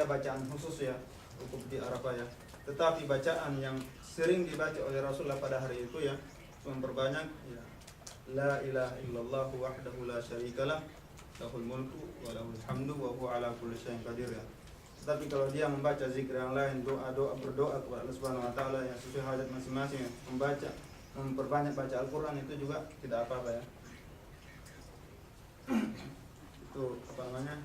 ada bacaan khusus ya wukuf di Arafah ya. Tetapi bacaan yang sering dibaca oleh Rasulullah pada hari itu ya memperbanyak ya la ilaha illallah wahdahu la syarikalah lahul mulku wa lahul hamdu wa huwa ala kulli syai'in qadir ya. Tetapi kalau dia membaca zikir yang lain, doa-doa berdoa kepada Allah Subhanahu wa taala yang sesuai hajat masing-masing ya, memperbanyak baca Al-Qur'an itu juga tidak apa-apa ya. Itu apa namanya?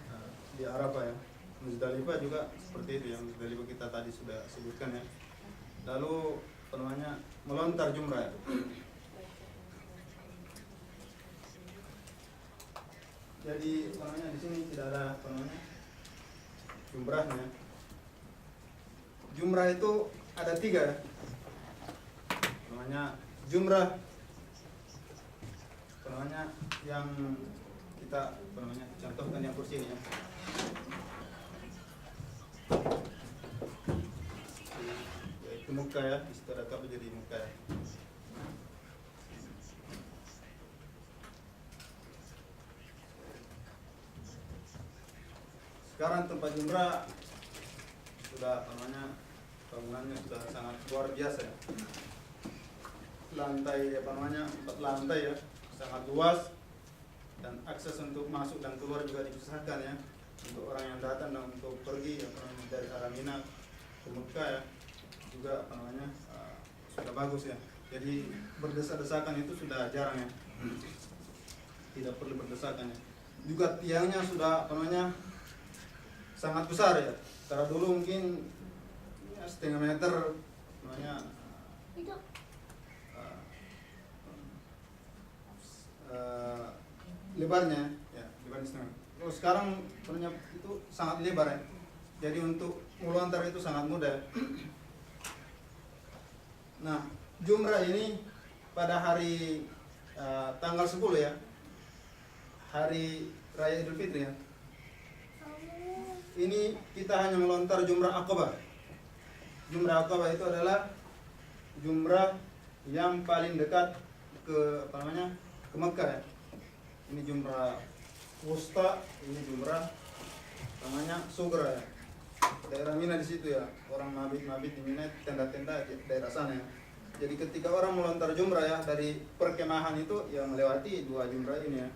Di Arafah ya. Muzdalifah juga seperti itu ya. Muzdalifah kita tadi sudah sebutkan ya. Lalu apa namanya? Melontar jumrah ya. Jadi apa namanya di sini tidak ada apa namanya jumrahnya. Jumrah itu ada 3 ya. Namanya jumrah apa namanya yang kita apa namanya contohkan yang kursi ini ya. Yaitu muka ya, di situ ada apa jadi muka ya. Sekarang tempat jumrah sudah apa namanya bangunannya sudah sangat luar biasa ya. Lantai apa namanya 4 lantai ya, sangat luas dan akses untuk masuk dan keluar juga dipisahkan ya untuk orang yang datang dan untuk pergi apa namanya dari arah Mina ke Mekah ya juga apa namanya sudah bagus ya. Jadi berdesak-desakan itu sudah jarang ya, tidak perlu berdesakan ya. Juga tiangnya sudah apa namanya sangat besar ya. Karena dulu mungkin ya, setengah meter namanya lebarnya ya, lebar setengah. Kalau sekarang sebenarnya itu sangat lebar ya. Jadi untuk melontar itu sangat mudah. Nah, jumrah ini pada hari tanggal 10 ya. Hari Raya Idul Fitri ya. Ini kita hanya melontar jumrah Aqabah. Jumrah Aqabah itu adalah jumrah yang paling dekat ke apa namanya? Ke Mekah ya. Ini jumrah wusta, ini jumrah namanya Sugra ya. Daerah Mina di situ ya. Orang mabit-mabit di Mina, tenda-tenda di daerah sana ya. Jadi ketika orang melontar jumrah ya dari perkemahan itu ya melewati 2 jumrah ini ya.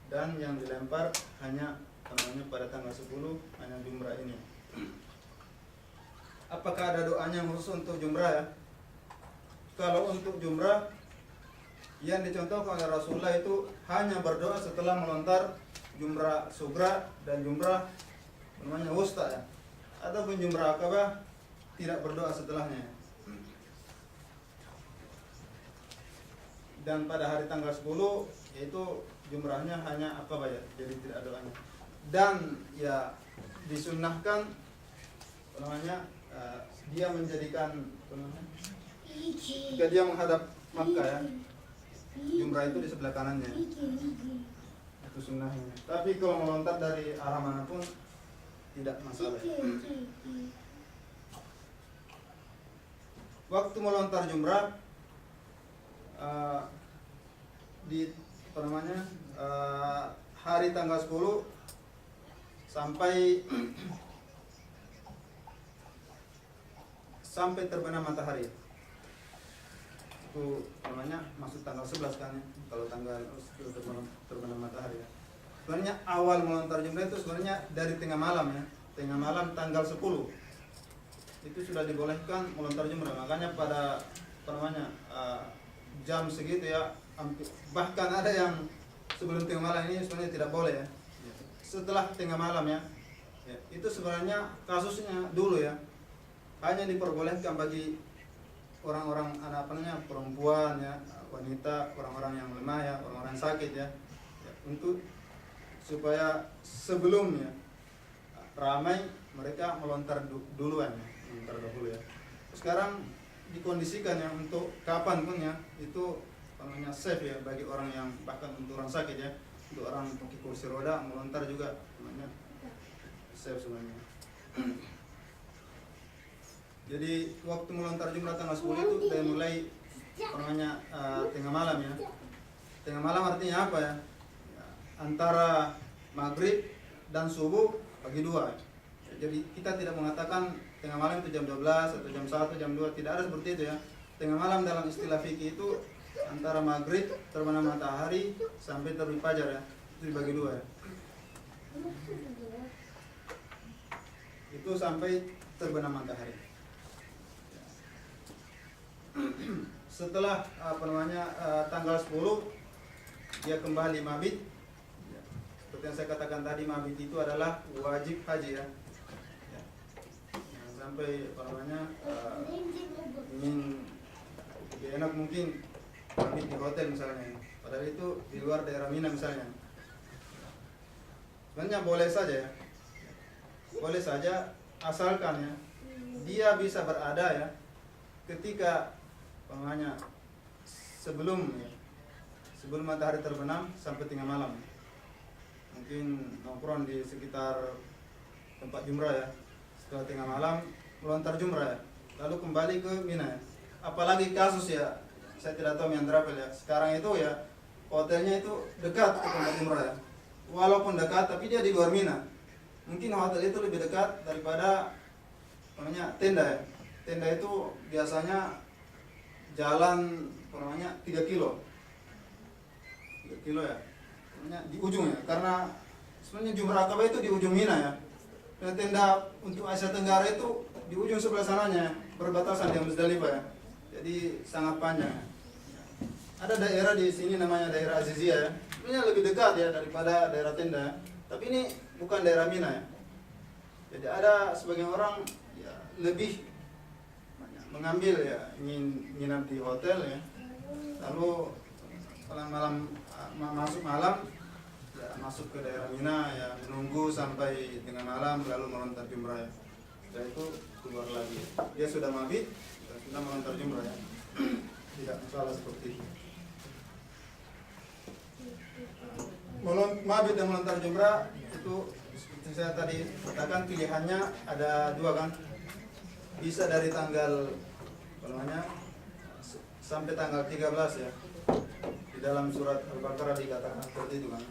Dan yang dilempar hanya namanya pada tanggal 10 hanya jumrah ini. Apakah ada doanya khusus untuk jumrah ya? Kalau untuk jumrah yang dicontohkan oleh Rasulullah itu hanya berdoa setelah melontar jumrah sugra dan jumrah namanya wusta ya. Ataupun jumrah Aqabah tidak berdoa setelahnya. Dan pada hari tanggal 10 yaitu jumrahnya hanya Aqabah ya, jadi tidak ada doanya. Dan ya disunnahkan namanya dia menjadikan jika dia menghadap Makkah ya, jumrah itu di sebelah kanannya, itu sunnahnya. Tapi kalau melontar dari arah manapun tidak masalah. Waktu melontar jumrah di apa namanya hari tanggal 10 sampai terbenam matahari. Itu namanya masuk tanggal 11 kan ya. Kalau tanggal terbenam matahari ya. Sebenarnya awal melontar jumrah itu sebenarnya dari tengah malam ya. Tengah malam tanggal 10. Itu sudah dibolehkan melontar jumrah. Makanya pada apa namanya jam segitu ya, bahkan ada yang sebelum tengah malam ini sebenarnya tidak boleh ya. Setelah tengah malam ya, itu sebenarnya kasusnya dulu ya hanya diperbolehkan bagi orang-orang perempuan ya, wanita, orang-orang yang lemah ya, orang-orang sakit ya, untuk supaya sebelumnya ramai mereka melontar duluan ya, melontar dahulu ya. Sekarang dikondisikan ya untuk kapan pun ya itu namanya safe ya bagi orang yang bahkan untuk orang sakit ya. Untuk orang pakai kursi roda melontar juga namanya safe sebenarnya. Jadi waktu melontar jumrah tanggal 10 itu dari mulai namanya tengah malam ya. Tengah malam artinya apa ya? Antara maghrib dan subuh bagi 2. Jadi kita tidak mengatakan tengah malam itu jam 12 atau jam 1, jam 2, tidak ada seperti itu ya. Tengah malam dalam istilah fikih itu antara maghrib terbenam matahari sampai terbit fajar ya. Itu dibagi dua ya. Itu sampai terbenam matahari. Setelah tanggal 10 dia kembali mabit. Seperti yang saya katakan tadi, mabit itu adalah wajib haji ya. Sampai ingin lebih enak mungkin mabit di hotel misalnya. Padahal itu di luar daerah Mina misalnya. Sebenarnya boleh saja ya. Boleh saja asalkan ya dia bisa berada ya ketika sebelum matahari terbenam sampai tengah malam. Mungkin nongkrong di sekitar tempat jumrah ya. Setelah tengah malam melontar jumrah ya. Lalu kembali ke Mina ya. Apalagi kasus ya, saya tidak tahu yang travel ya. Sekarang itu ya hotelnya itu dekat ke tempat jumrah ya. Walaupun dekat tapi dia di luar Mina. Mungkin hotel itu lebih dekat daripada tenda ya. Tenda itu biasanya jalan 3 kilo. 3 kilo ya. Di ujungnya, karena sebenarnya Jumrah Akabah itu di ujung Mina ya. Dan tenda untuk Asia Tenggara itu di ujung sebelah sananya, berbatasan dengan Musdalifah ya. Jadi sangat panjang. Ada daerah di sini namanya daerah Azizia ya. Sebenarnya lebih dekat ya daripada daerah tenda. Tapi ini bukan daerah Mina ya. Jadi ada sebagian orang ya lebih mengambil ya nginap di hotel ya. Lalu malam masuk malam ya, masuk ke daerah Mina ya, menunggu sampai tengah malam lalu melontar jumrah ya. Setelah itu keluar lagi. Dia sudah mabit, sudah melontar jumrah ya. Tidak masalah seperti itu. Mabit dan melontar jumrah itu seperti saya tadi katakan pilihannya ada dua kan. Bisa dari tanggal sampai tanggal 13 ya. Di dalam surat Al-Baqarah dikatakan seperti itu kan.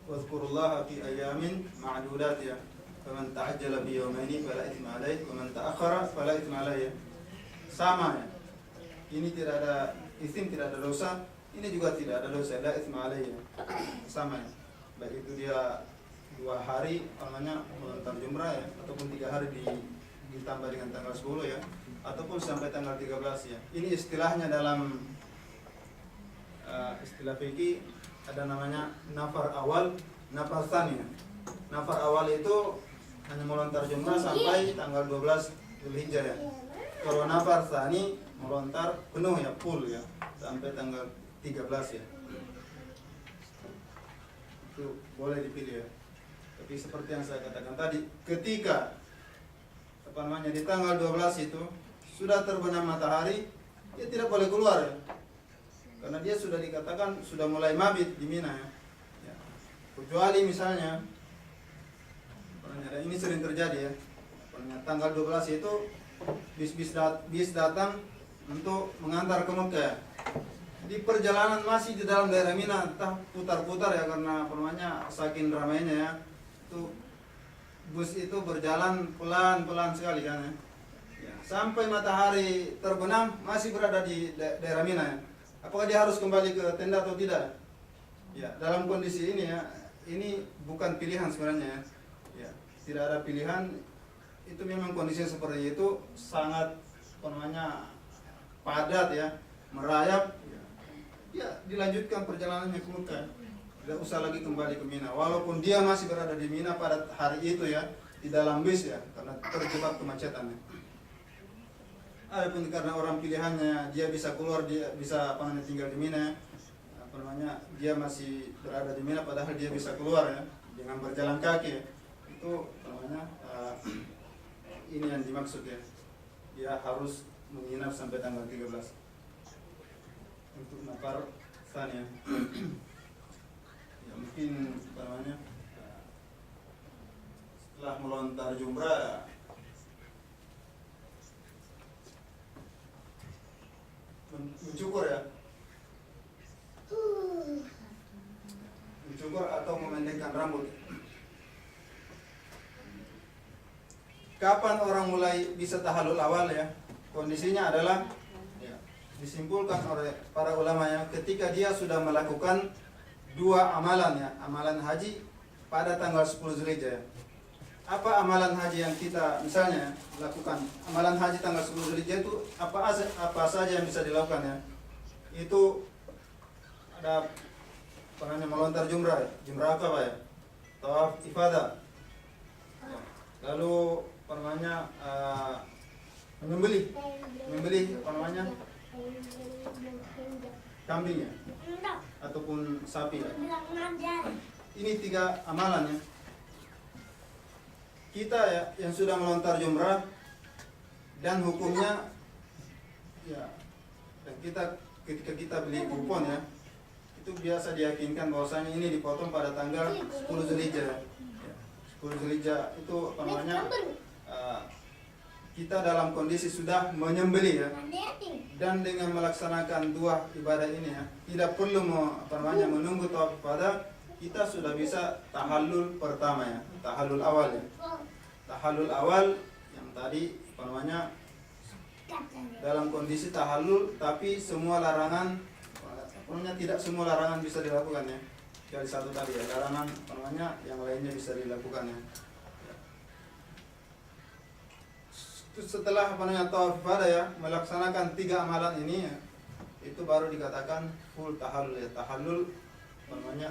Wazkurullaha fi ayamin ma'dudat ya. Faman ta'ajjala fi yawmaini fala itsma alaihi wa man ta'akhkhara fala itsma alaihi. Sama ya. Ini tidak ada isim, tidak ada dosa. Ini juga tidak ada dosa, la itsma alaihi. Sama ya. Baik itu dia 2 hari melontar jumrah ya, ataupun 3 hari ditambah dengan tanggal 10 ya, ataupun sampai tanggal 13 ya. Ini istilahnya dalam istilah fikih ada namanya nafar awal, nafar tsani. Nafar awal itu hanya melontar jumrah sampai tanggal 12 Dzulhijjah ya. Kalau nafar tsani melontar penuh ya, full ya, sampai tanggal 13 ya. Itu boleh dipilih ya. Tapi seperti yang saya katakan tadi, ketika di tanggal 12 itu sudah terbenam matahari, dia tidak boleh keluar ya. Karena dia sudah dikatakan sudah mulai mabit di Mina ya. Kecuali misalnya ini sering terjadi ya. Tanggal 12 itu bis datang untuk mengantar ke Mekah. Di perjalanan masih di dalam daerah Mina, entah putar-putar ya karena saking ramainya ya. Itu bus itu berjalan pelan-pelan sekali kan ya. Sampai matahari terbenam masih berada di daerah Mina ya. Apakah dia harus kembali ke tenda atau tidak? Ya, dalam kondisi ini ya, ini bukan pilihan sebenarnya ya. Tidak ada pilihan. Itu memang kondisi seperti itu sangat padat ya, merayap ya, dilanjutkan perjalanannya ke Mekah. Tidak usah lagi kembali ke Mina. Walaupun dia masih berada di Mina pada hari itu ya, di dalam bis ya, karena terjebak kemacetan ya. Adapun karena orang pilihannya dia bisa keluar, dia bisa tinggal di Mina, dia masih berada di Mina padahal dia bisa keluar ya dengan berjalan kaki ya. Itu ini yang dimaksud ya. Dia harus menginap sampai tanggal 13 untuk nafar tsani ya. Ya mungkin setelah melontar jumrah mencukur ya, mencukur atau memendekkan rambut. kapan orang mulai bisa tahallul awal ya? Kondisinya adalah ya, disimpulkan oleh para ulama ya, ketika dia sudah melakukan dua amalan ya, amalan haji pada tanggal 10 Zulhijjah. Apa amalan haji yang kita misalnya lakukan? Amalan haji tanggal 10 Zulhijjah itu apa saja yang bisa dilakukan ya? Itu ada melontar jumrah ya. Jumrah apa Pak ya? Tawaf ifadah. Lalu menyembelih kambing ya, ataupun sapi ya. Ini 3 amalan ya. Kita ya yang sudah melontar jumrah dan hukumnya ya, dan ketika kita beli kupon ya, itu biasa diyakinkan bahwasanya ini dipotong pada tanggal 10 Zulhijjah. Ya, 10 Zulhijjah itu kita dalam kondisi sudah menyembelih ya, dan dengan melaksanakan 2 ibadah ini ya, tidak perlu menunggu tawaf ifadah, kita sudah bisa tahallul pertama ya, tahallul awal ya. Tahallul awal yang tadi dalam kondisi tahallul, tapi semua larangan tidak semua larangan bisa dilakukan ya. Dari satu tadi ya, larangan yang lainnya bisa dilakukan ya. Setelah tawaf ifadah ya, melaksanakan 3 amalan ini ya, itu baru dikatakan full tahallul ya,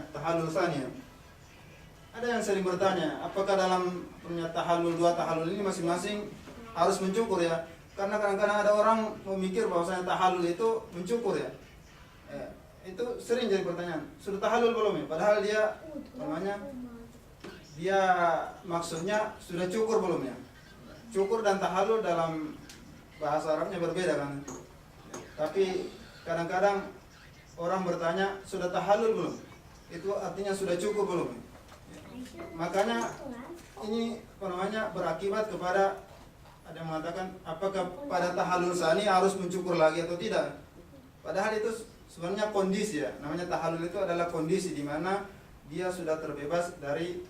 tahallul tsani ya. Ada yang sering bertanya, apakah dalam tahallul 2 tahallul ini masing-masing harus mencukur ya? Karena kadang-kadang ada orang memikir bahwasanya tahallul itu mencukur ya. Itu sering jadi pertanyaan. Sudah tahallul belum ya? Padahal dia maksudnya sudah cukur belum ya? Cukur dan tahallul dalam bahasa Arabnya berbeda kan. Tapi kadang-kadang orang bertanya, sudah tahallul belum? Itu artinya sudah cukur belum? Makanya ini berakibat kepada ada yang mengatakan apakah pada tahallul tsani harus mencukur lagi atau tidak. Padahal itu sebenarnya kondisi ya. Namanya tahallul itu adalah kondisi di mana dia sudah terbebas dari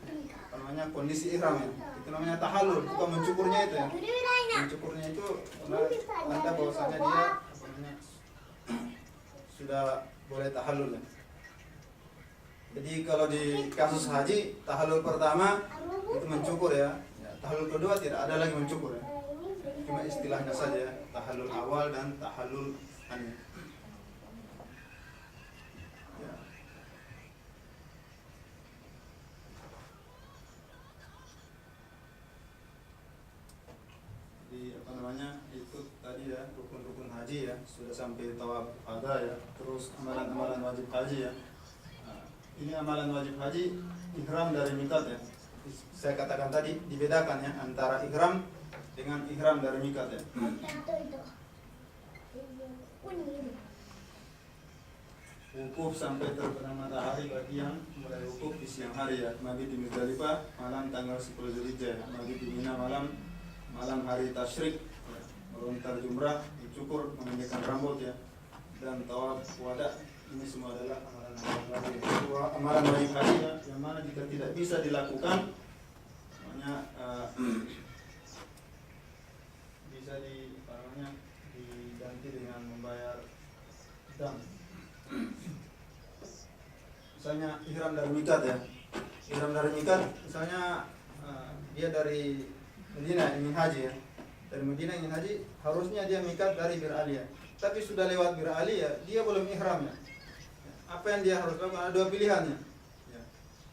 kondisi ihram ya. Itu namanya tahallul, bukan mencukurnya itu ya. Mencukurnya itu tanda bahwasanya dia sudah boleh tahallul ya. Jadi kalau di kasus haji, tahallul pertama itu mencukur ya. Tahallul kedua tidak ada lagi mencukur ya. Cuma istilahnya saja ya, tahallul awal dan tahallul tsani. Ya. Jadi itu tadi ya, rukun-rukun haji ya, sudah sampai tawaf ifadah ya, terus amalan-amalan wajib haji ya. Ini amalan wajib haji, ihram dari miqat ya. Saya katakan tadi dibedakan ya antara ihram dengan ihram dari miqat ya. Wukuf sampai terbenam matahari bagi yang mulai wukuf di siang hari ya. Mabit di Muzdalifah malam tanggal 10 Zulhijjah ya. Mabit di Mina malam hari tasyrik ya. Melontar jumrah, dicukur, memendekkan rambut ya. Dan tawaf wada, ini semua adalah amalan wajib haji ya, yang mana jika tidak bisa dilakukan bisa diganti dengan membayar dam. Misalnya ihram dari miqat ya. Ihram dari miqat misalnya dia dari Medina ingin haji ya. Dari Medina ingin haji, harusnya dia miqat dari Bir Ali ya. Tapi sudah lewat Bir Ali ya, dia belum ihram ya. Apa yang dia harus lakukan? Ada 2 pilihannya.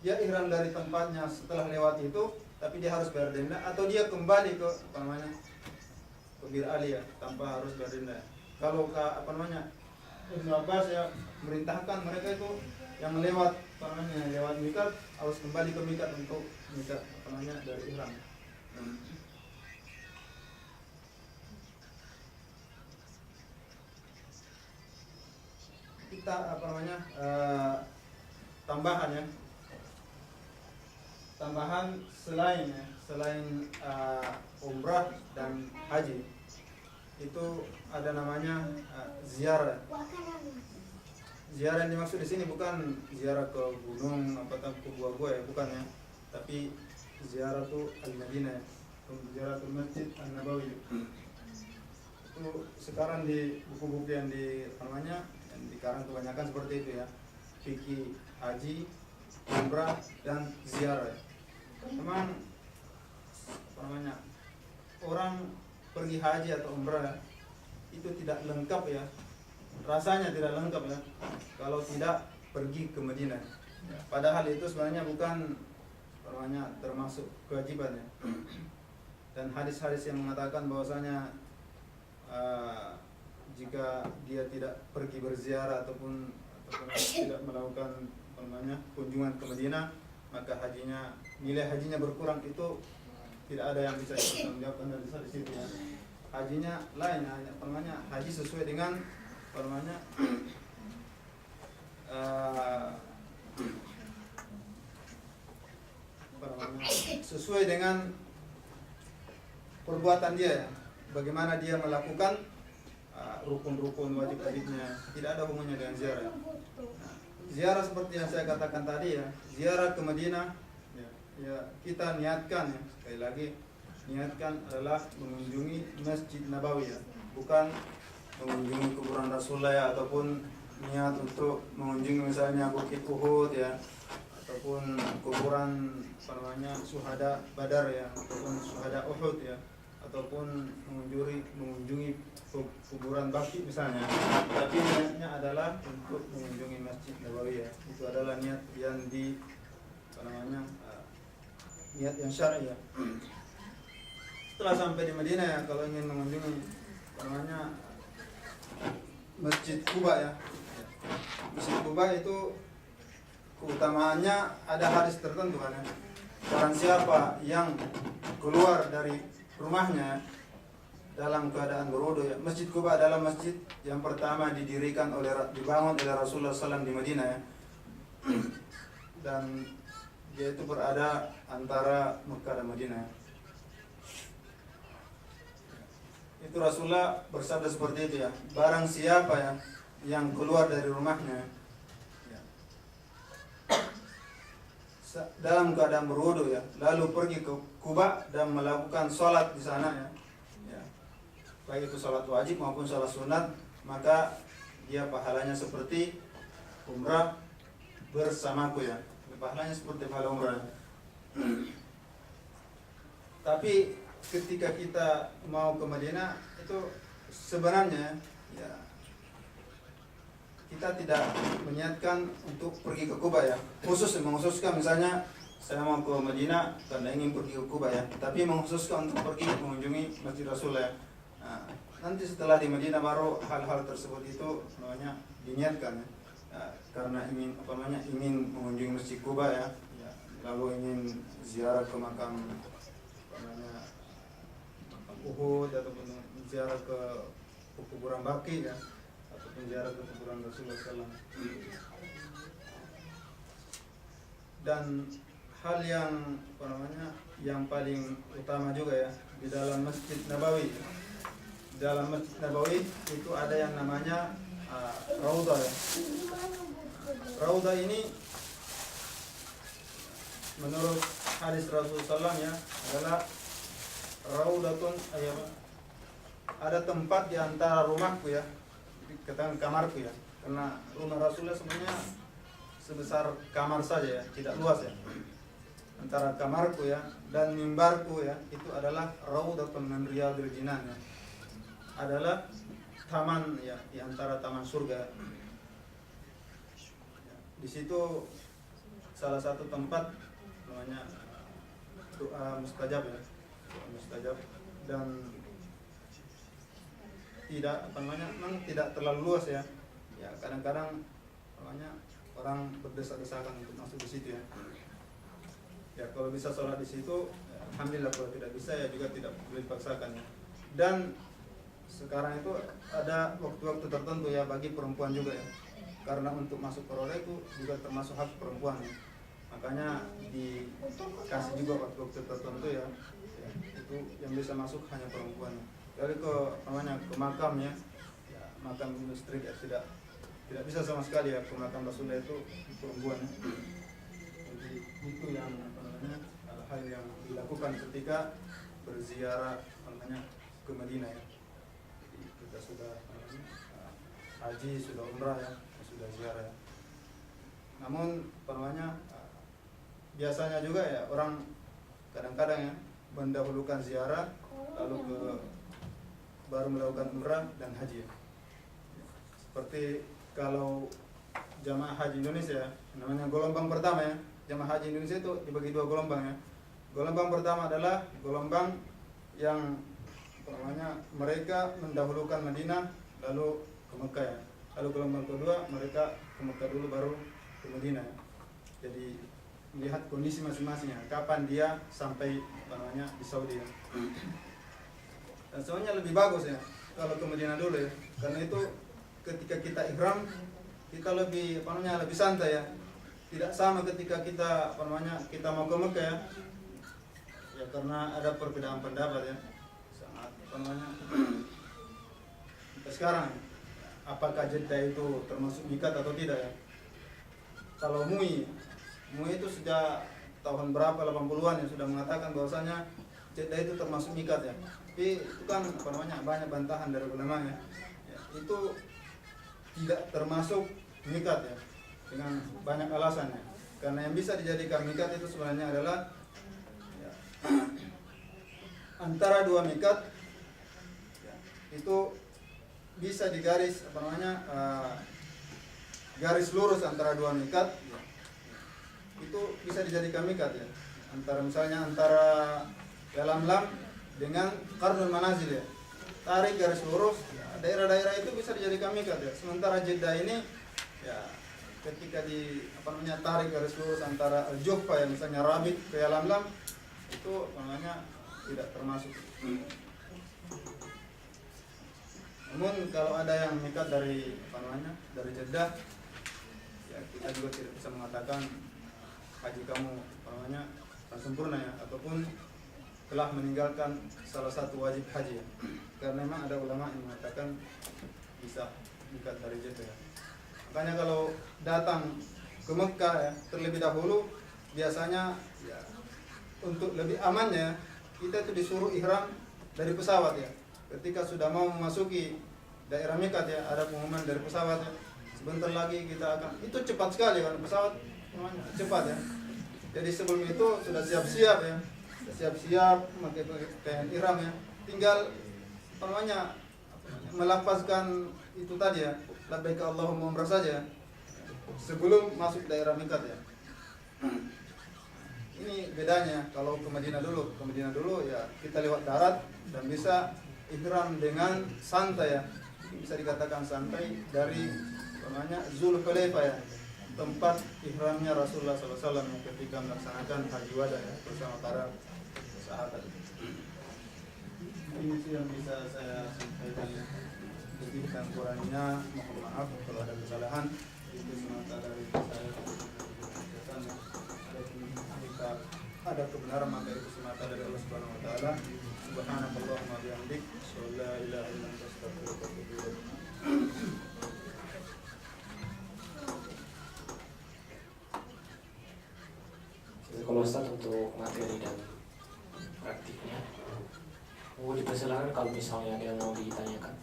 Dia ihram dari tempatnya setelah lewat itu, tapi dia harus bayar denda, atau dia kembali ke ke Bir Ali ya, tanpa harus bayar denda. Kalau Ibnu Abbas ya merintahkan mereka itu yang lewat lewat miqat harus kembali ke miqat untuk miqat dari ihram. Kita tambahan ya, selain umrah dan haji itu ada namanya ziarah. Ziarah yang dimaksud di sini bukan ziarah ke gunung atau ke gua-gua ya, bukan ya, tapi ziarah tuh al-Madinah. Ziyaratul Masjid An-Nabawi. Itu sekarang di buku-buku yang yang dikarang kebanyakan seperti itu ya, fikih haji, umrah dan ziarah. Memang orang pergi haji atau umrah itu tidak lengkap ya, rasanya tidak lengkap ya kalau tidak pergi ke Madinah. Padahal itu sebenarnya bukan termasuk kewajibannya. Dan hadis-hadis yang mengatakan bahwasanya jika dia tidak pergi berziarah ataupun tidak melakukan kunjungan ke Madinah, maka nilai hajinya berkurang, itu tidak ada yang bisa dipertanggungjawabkan dari situ ya. Hajinya lain, haji sesuai dengan sesuai dengan perbuatan dia ya. Bagaimana dia melakukan rukun-rukun wajib-wajibnya, tidak ada hubungannya dengan ziarah. Ziarah seperti yang saya katakan tadi ya, ziarah ke Madinah ya kita niatkan ya, sekali lagi niatkan adalah mengunjungi Masjid Nabawi ya, bukan mengunjungi kuburan Rasulullah ya, ataupun niat untuk mengunjungi misalnya Bukit Uhud ya, ataupun kuburan syuhada Badar ya, ataupun syuhada Uhud ya, ataupun mengunjungi kuburan Baqi misalnya. Tapi niatnya adalah untuk mengunjungi Masjid Nabawi ya. Itu adalah niat yang niat yang syar'i ya. Setelah sampai di Madinah ya, kalau ingin mengunjungi Masjid Quba ya. Masjid Quba itu keutamaannya ada hadis tertentu kan ya. Barang siapa yang keluar dari rumahnya dalam keadaan berwudu ya. Masjid Quba adalah masjid yang pertama dibangun oleh Rasulullah SAW di Madinah ya. Dan dia itu berada antara Mekah dan Madinah. Itu Rasulullah bersabda seperti itu ya. Barang siapa ya yang keluar dari rumahnya ya, dalam keadaan berwudu ya, lalu pergi ke Quba dan melakukan sholat di sana ya, baik itu sholat wajib maupun sholat sunat, maka dia pahalanya seperti umrah bersamaku ya. Pahalanya seperti pahala umrah. Tapi ketika kita mau ke Madinah itu sebenarnya ya kita tidak menyiapkan untuk pergi ke Quba ya. Mengkhususkan misalnya saya mau ke Madinah karena ingin pergi ke Quba ya, tapi mengkhususkan untuk pergi mengunjungi Masjid Rasul ya. Nah, nanti setelah di Madinah baru hal-hal tersebut itu diniatkan ya. Karena ingin mengunjungi Masjid Quba ya, lalu ingin ziarah ke makam Uhud ataupun ziarah ke kuburan Baqi ya, ataupun ziarah ke kuburan Rasulullah SAW. Dan hal yang paling utama juga ya, di dalam Masjid Nabawi. Dalam Masjid Nabawi itu ada yang namanya Raudah ya. Raudah ini menurut hadis Rasulullah SAW ya adalah Raudatun ada tempat di antara rumahku ya, katakan kamarku ya, karena rumah Rasulullah sebenarnya sebesar kamar saja ya, tidak luas ya. Antara kamarku ya dan mimbarku ya, itu adalah Raudatun min Riyadil Jinan ya. Adalah taman ya, di antara taman surga. Di situ salah satu tempat namanya doa mustajab ya, doa mustajab, dan memang tidak terlalu luas ya. Ya kadang-kadang orang berdesak-desakan untuk masuk di situ ya. Ya kalau bisa sholat di situ, ya, alhamdulillah. Kalau tidak bisa ya juga tidak boleh dipaksakan ya. Dan sekarang itu ada waktu-waktu tertentu ya bagi perempuan juga ya, karena untuk masuk ke Raudah itu juga termasuk hak perempuan ya. Makanya dikasih juga waktu-waktu tertentu ya, itu yang bisa masuk hanya perempuan ya. Dari ke makam ya, makam istri ya, tidak bisa sama sekali ya ke makam Rasulullah itu perempuan ya. Jadi itu yang hal yang dilakukan ketika berziarah ke Madinah ya. Jadi kita sudah haji, sudah umrah ya, sudah ziarah ya. Namun biasanya juga ya orang kadang-kadang ya mendahulukan ziarah lalu baru melakukan umrah dan haji ya. Seperti kalau jamaah haji Indonesia namanya gelombang pertama ya, jamaah haji Indonesia itu dibagi dua gelombang ya. Gelombang pertama adalah gelombang yang mereka mendahulukan Madinah lalu ke Mekah ya. Lalu gelombang kedua mereka ke Mekah dulu baru ke Madinah ya. Jadi melihat kondisi masing-masingnya, kapan dia sampai di Saudi ya. Dan sebenarnya lebih bagus ya kalau ke Madinah dulu ya, karena itu ketika kita ihram kita lebih lebih santai ya. Tidak sama ketika kita kita mau ke Mekah ya. Ya karena ada perbedaan pendapat ya. Sangat sekarang apakah Jeddah itu termasuk mikat atau tidak ya? Kalau MUI itu sejak tahun berapa 80-an yang sudah mengatakan bahwasanya Jeddah itu termasuk mikat ya. Tapi itu kan banyak bantahan dari ulama ya. Itu tidak termasuk mikat ya, dengan banyak alasannya. Karena yang bisa dijadikan mikat itu sebenarnya adalah ya, antara dua mikat ya, itu bisa digaris garis lurus antara dua mikat ya, itu bisa dijadikan mikat ya. Antara Yalamlam dengan Qarnul Manazil ya, tarik garis lurus ya, daerah-daerah itu bisa dijadikan mikat ya. Sementara Jeddah ini ya ketika tarik garis lurus antara Al-Juhfa ya, misalnya Rabit ke Yalamlam, itu tidak termasuk. Namun kalau ada yang mikat dari Jeddah ya, kita juga tidak bisa mengatakan haji kamu tak sempurna ya, ataupun telah meninggalkan salah satu wajib haji ya. Karena memang ada ulama yang mengatakan bisa mikat dari Jeddah ya. Makanya kalau datang ke Mekah ya, terlebih dahulu biasanya ya, untuk lebih amannya kita itu disuruh ihram dari pesawat ya. Ketika sudah mau memasuki daerah mikat ya, ada pengumuman dari pesawat ya, sebentar lagi kita akan, itu cepat sekali kan pesawat cepat ya. Jadi sebelum itu sudah siap-siap ya, siap-siap memakai pakaian ihram ya, tinggal melafazkan itu tadi ya, labbaik Allahumma umrah saja sebelum masuk daerah mikat ya. Ini bedanya kalau ke Madinah dulu. Ke Madinah dulu ya kita lewat darat dan bisa ihram dengan santai ya. Bisa dikatakan santai dari Zulhulaifah ya, tempat ihramnya Rasulullah SAW ketika melaksanakan haji wada ya, bersama para sahabat. Ini sih yang bisa saya sampaikan ya. Lebih dan kurangnya mohon maaf kalau ada kesalahan. Itu semata dari saya. Jika ada kebenaran maka itu semata dari Allah Subhanahu wa taala. Subhanallahumma wa bihamdik, la ilaha illa anta, astaghfiruka wa atubu ilaik. Kalau Ustaz untuk materi dan praktiknya, mau dipersilakan kalau misalnya ada yang mau ditanyakan.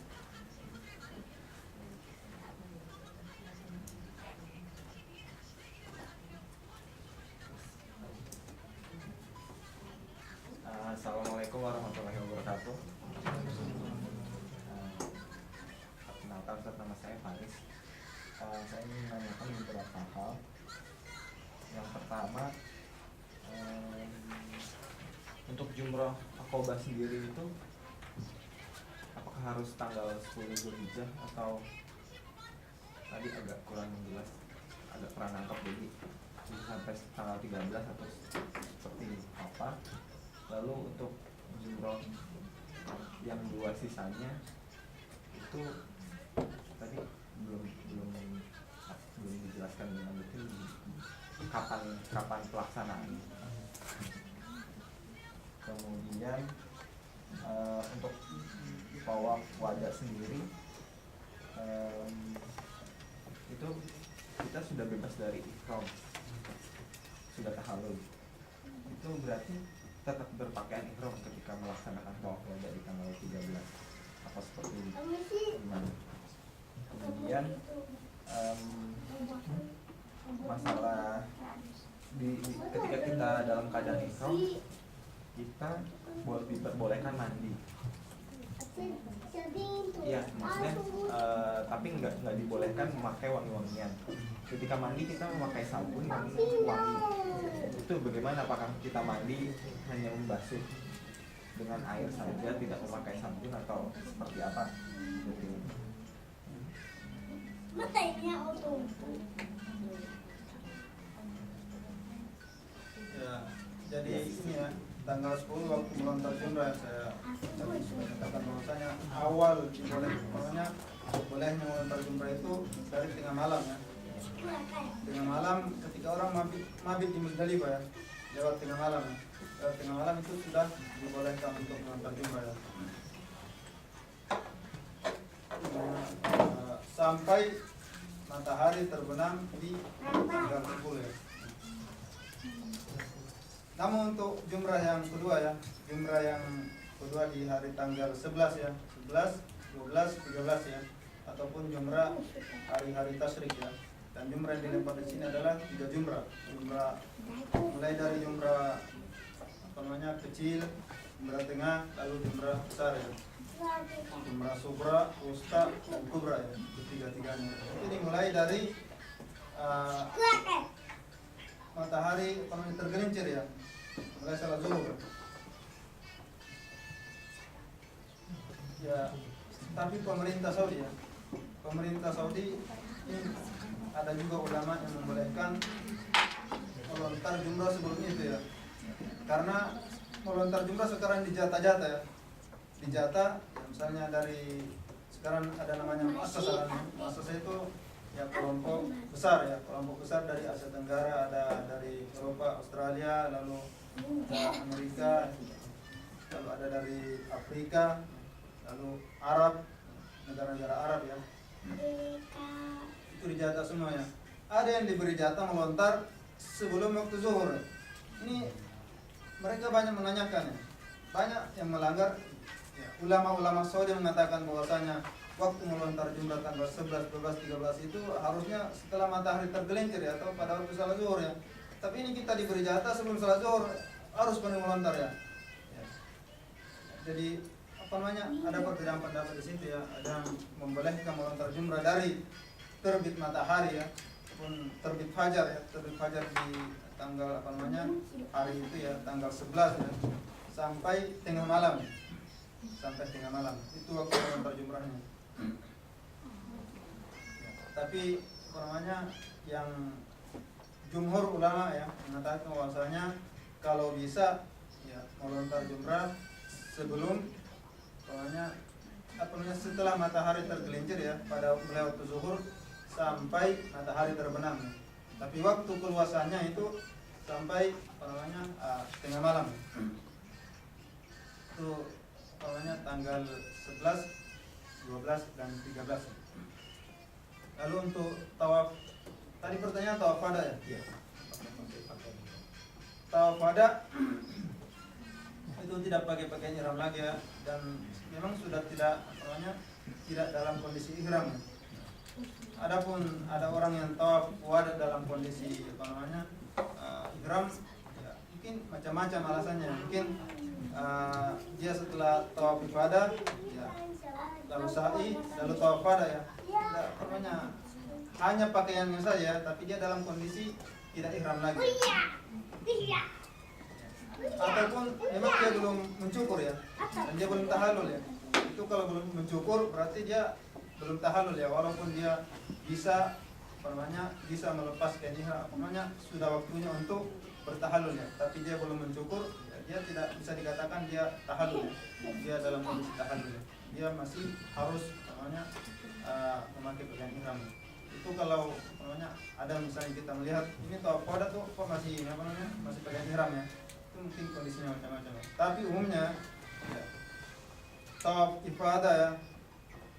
Assalamualaikum warahmatullahi wabarakatuh. Perkenalkan, Ustaz, nama saya Faris. Saya ingin menanyakan beberapa hal. Yang pertama, untuk jumrah Aqobah sendiri itu apakah harus tanggal 10 Zulhijjah atau tadi agak kurang jelas, agak kurang nangkep, jadi bisa sampai tanggal 13 atau seperti apa? Lalu untuk jumrah yang dua sisanya itu tadi belum dijelaskan dengan detail kapan pelaksanaan. Kemudian untuk tawaf wada sendiri itu kita sudah bebas dari ihram, sudah tahallul. Itu berarti tetap berpakaian ihram ketika melaksanakan tawaf wada di tanggal 13 apa seperti ini? Gimana? Kemudian masalah ketika kita dalam keadaan ihram kita diperbolehkan mandi. Iya, maksudnya tapi nggak dibolehkan memakai wangi-wangian. Ketika mandi kita memakai sabun yang wangi. Itu bagaimana? Apakah kita mandi hanya membasuh dengan air saja, tidak memakai sabun atau seperti apa? Jadi, Ya, jadi ini ya, tanggal 10 waktu melontar jumrah saya tadi sudah katakan bahwasanya awal bolehnya melontar jumrah itu dari tengah malam ya. Tengah malam ketika orang mabit di Musdalifah ya, lewat tengah malam ya. Lewat tengah malam itu sudah dibolehkan untuk melontar jumrah ya. Sampai matahari terbenam di tanggal 10 ya. Namun untuk jumrah yang kedua ya, jumrah yang kedua di hari tanggal 11 ya, 11, 12, 13 ya, ataupun jumrah hari-hari tasyrik ya. Dan jumrah yang dilempar di sini adalah 3 jumrah. Jumrah mulai dari jumrah kecil, jumrah tengah, lalu jumrah besar ya. Jumrah subra, wusta, dan kubra ya, ketiga-tiganya. Ini mulai dari matahari tergelincir ya, mulai salat zuhur. Ya, tapi pemerintah Saudi ini ada juga ulama yang membolehkan melontar jumrah sebelum itu ya. Karena melontar jumrah sekarang dijata-jata ya. Dijata, misalnya dari sekarang ada namanya muassasah. Muassasah itu ya kelompok besar dari Asia Tenggara, ada dari Eropa, Australia, lalu ada Amerika, lalu ada dari Afrika, lalu Arab, negara-negara Arab ya. Itu dijata semuanya. Ada yang diberi jatah melontar sebelum waktu zuhur. Ini mereka banyak menanyakan ya. Banyak yang melanggar ya. Ulama-ulama Saudi mengatakan bahwasanya waktu melontar jumrah tanggal 11, 12, 13 itu harusnya setelah matahari tergelincir ya, atau pada waktu salat zuhur ya. Tapi ini kita diberi jatah sebelum salat zuhur harus melontar ya. Jadi ada perbedaan pendapat di situ ya. Ada yang membolehkan melontar jumrah dari terbit matahari ya, ataupun terbit fajar ya. Terbit fajar di tanggal hari itu ya, tanggal 11 ya, sampai tengah malam. Itu waktu melontar jumrahnya. Tapi yang jumhur ulama ya mengatakan bahwasanya kalau bisa ya melontar jumrah sebelum setelah matahari tergelincir ya, pada mulai waktu zuhur sampai matahari terbenam. Tapi waktu keluasannya itu sampai tengah malam. Itu tanggal 11, 12 dan 13. Lalu untuk tawaf, tadi pertanyaan tawaf wada ya? Iya. Tawaf wada itu tidak pakai pakaian ihram lagi ya, dan memang sudah tidak dalam kondisi ihram. Adapun ada orang yang tawaf wada dalam kondisi ihram ya, mungkin macam-macam alasannya. Mungkin dia setelah tawaf ifadah ya, lalu sa'i, lalu tawaf wada ya, hanya pakaiannya saja, tapi dia dalam kondisi tidak ihram lagi. Ataupun memang dia belum mencukur ya, dan dia belum tahallul ya. Itu kalau belum mencukur berarti dia belum tahallul ya, walaupun dia bisa melepaskan ihram, sudah waktunya untuk bertahallul ya, tapi dia belum mencukur ya, dia tidak bisa dikatakan dia tahallul ya. Dia dalam kondisi tahallul ya, dia masih harus memakai pakaian ihram. Itu kalau ada misalnya kita melihat ini tawaf wada tuh kok masih pakaian ihram ya, itu mungkin kondisinya macam-macam ya. Tapi umumnya ya, tawaf ifadah ya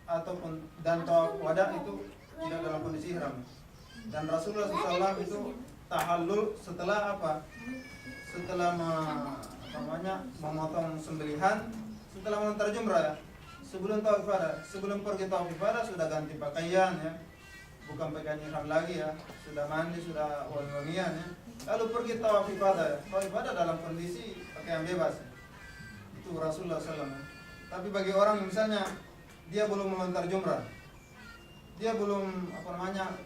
ataupun dan tawaf wada itu tidak dalam kondisi ihram. Dan Rasulullah SAW itu tahallul setelah apa? Setelah namanya memotong sembelihan setelah melontar jumrah ya. Sebelum tawaf ifadah, sebelum pergi tawaf ifadah sudah ganti pakaian ya, bukan pakaian ihram lagi ya, sudah mandi, sudah wangi-wangian ya, lalu pergi tawaf ifadah ya. Tawaf ifadah dalam kondisi pakaian bebas ya. Itu Rasulullah SAW ya. Tapi bagi orang yang misalnya dia belum melontar jumrah, dia belum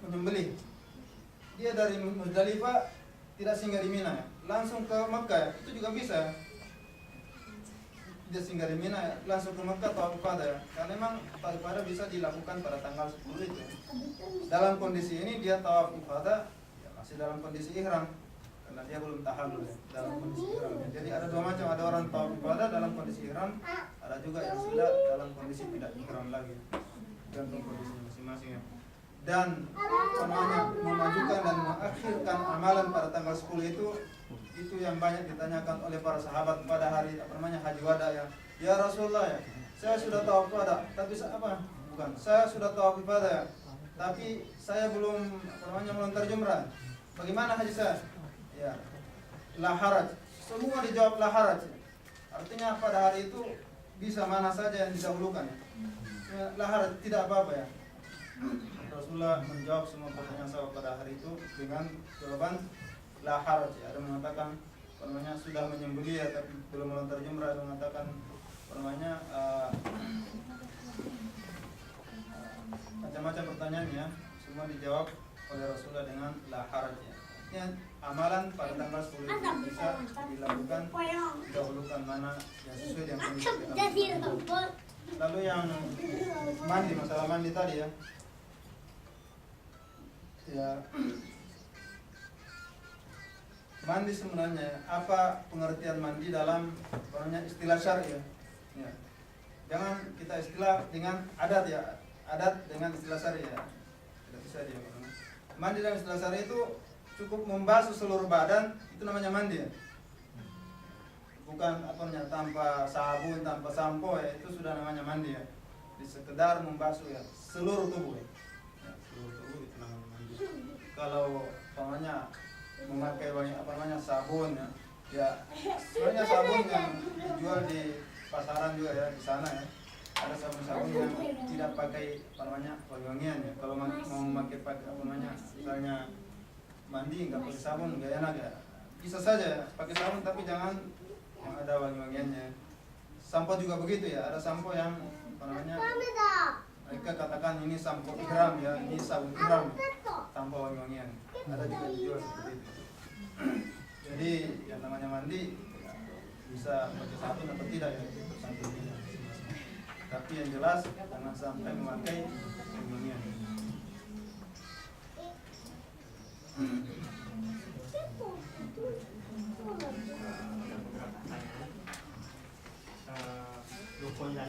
menyembelih, dia dari Muzdalifah tidak singgah di Mina ya, langsung ke Mekah ya, itu juga bisa ya. Dia singgah di Mina ya, langsung ke Mekah tawaf ifadah ya. Karena memang tawaf ifadah bisa dilakukan pada tanggal 10 itu ya. Dalam kondisi ini dia tawaf ifadah ya, masih dalam kondisi ihram karena dia belum tahallul ya, dalam kondisi ihram ya. Jadi ada dua macam, ada orang tawaf ifadah dalam kondisi ihram, ada juga yang sudah dalam kondisi tidak ihram lagi, gantung kondisinya masing-masing ya. Dan memajukan dan mengakhirkan amalan pada tanggal 10 itu yang banyak ditanyakan oleh para sahabat pada hari haji wada ya. Ya Rasulullah ya, saya sudah tawaf ifadah, tapi saya sudah tawaf ifadah ya, tapi saya belum melontar jumrah. Bagaimana haji saya? Ya, la haraj. Semua dijawab la haraj. Artinya pada hari itu bisa mana saja yang didahulukan ya. La haraj, tidak apa-apa ya. Rasulullah menjawab semua pertanyaan sahabat pada hari itu dengan jawaban la haraj ya. Ada mengatakan sudah menyembelih ya, tapi belum melontar jumrah. Ada mengatakan macam-macam pertanyaannya semua dijawab oleh Rasulullah dengan la haraj ya. Ya, amalan pada tanggal 10 itu bisa dilakukan, didahulukan mana yang sesuai dengan kondisi. Lalu yang mandi, masalah mandi tadi ya. Ya, mandi sebenarnya apa pengertian mandi dalam istilah syar'i ya. Ya. Jangan kita istilah dengan adat ya, adat dengan istilah syar'i ya. Tidak bisa dia. Mandi dalam istilah syar'i itu cukup membasuh seluruh badan, itu namanya mandi ya. Bukan tanpa sabun, tanpa sampo ya, itu sudah namanya mandi ya. Sekedar membasuh ya seluruh tubuh ya. Ya, seluruh tubuh itu namanya mandi. Kalau memakai sabun ya, ya sebenarnya sabun yang dijual di pasaran juga ya, di sana ya, ada sabun-sabun yang tidak pakai wangi-wangian ya. Kalau mau memakai misalnya mandi nggak pakai sabun nggak enak ya, bisa saja pakai sabun tapi jangan yang ada wangi-wangiannya. Sampo juga begitu ya, ada sampo yang mereka katakan ini sampo ihram ya, ini sabun ihram tanpa wangi-wangian, ada juga dijual seperti itu. Jadi yang namanya mandi ya, bisa pakai sabun atau tidak ya, tergantung dia. Tapi yang jelas jangan sampai memakai wangi-wangian. Rukun dan